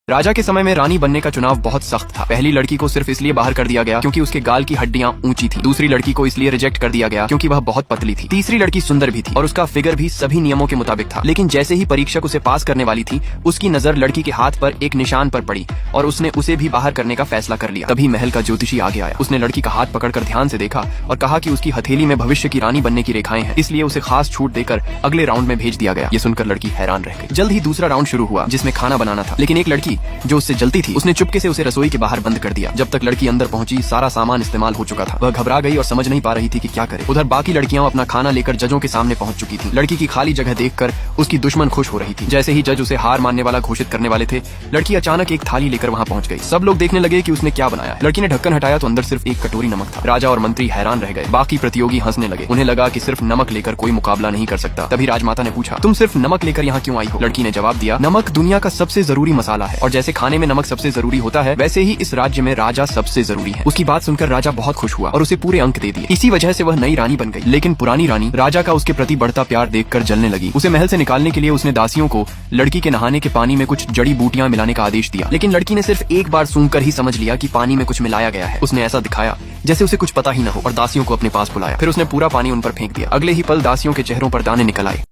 राजा के समय में रानी बनने का चुनाव बहुत सख्त था। पहली लड़की को सिर्फ इसलिए बाहर कर दिया गया क्योंकि उसके गाल की हड्डियां ऊंची थी। दूसरी लड़की को इसलिए रिजेक्ट कर दिया गया क्योंकि वह बहुत पतली थी। तीसरी लड़की सुंदर भी थी और उसका फिगर भी सभी नियमों के मुताबिक था। लेकिन जैसे ही परीक्षक उसे पास करने वाली थी, उसकी नजर लड़की के हाथ पर एक निशान पर पड़ी और उसने उसे भी बाहर करने का फैसला कर लिया। तभी महल का ज्योतिषी आगे आया। उसने लड़की का हाथ पकड़कर ध्यान से देखा और कहा कि उसकी हथेली में भविष्य की रानी बनने की रेखाएं हैं, इसलिए उसे खास छूट देकर अगले राउंड में भेज दिया गया। ये सुनकर लड़की हैरान रह गई। जल्द ही दूसरा राउंड शुरू हुआ जिसमें खाना बनाना था, लेकिन एक लड़की जो उससे जलती थी उसने चुपके से उसे रसोई के बाहर बंद कर दिया। जब तक लड़की अंदर पहुंची, सारा सामान इस्तेमाल हो चुका था। वह घबरा गई और समझ नहीं पा रही थी कि क्या करे। उधर बाकी लड़कियां अपना खाना लेकर जजों के सामने पहुंच चुकी थी। लड़की की खाली जगह देखकर उसकी दुश्मन खुश हो रही थी। जैसे ही जज उसे हार मानने वाला घोषित करने वाले थे, लड़की अचानक एक थाली लेकर वहां पहुंच गई। सब लोग देखने लगे कि उसने क्या बनाया है। लड़की ने ढक्कन हटाया तो अंदर सिर्फ एक कटोरी नमक था। राजा और मंत्री हैरान रह गए। बाकी प्रतियोगी हंसने लगे। उन्हें लगा कि सिर्फ नमक लेकर कोई मुकाबला नहीं कर सकता। तभी राजमाता ने पूछा, तुम सिर्फ नमक लेकर यहाँ क्यों आई हो? लड़की ने जवाब दिया, नमक दुनिया का सबसे जरूरी मसाला है और जैसे खाने में नमक सबसे जरूरी होता है, वैसे ही इस राज्य में राजा सबसे जरूरी है। उसकी बात सुनकर राजा बहुत खुश हुआ और उसे पूरे अंक दे दिए। इसी वजह से वह नई रानी बन गई। लेकिन पुरानी रानी राजा का उसके प्रति बढ़ता प्यार देखकर जलने लगी। उसे महल से निकालने के लिए उसने दासियों को लड़की के नहाने के पानी में कुछ जड़ी बूटियां मिलाने का आदेश दिया। लेकिन लड़की ने सिर्फ एक बार सूंघकर ही समझ लिया कि पानी में कुछ मिलाया गया है। उसने ऐसा दिखाया जैसे उसे कुछ पता ही न हो और दासियों को अपने पास बुलाया। फिर उसने पूरा पानी उन पर फेंक दिया। अगले ही पल दासियों के चेहरों पर दाने निकल आए।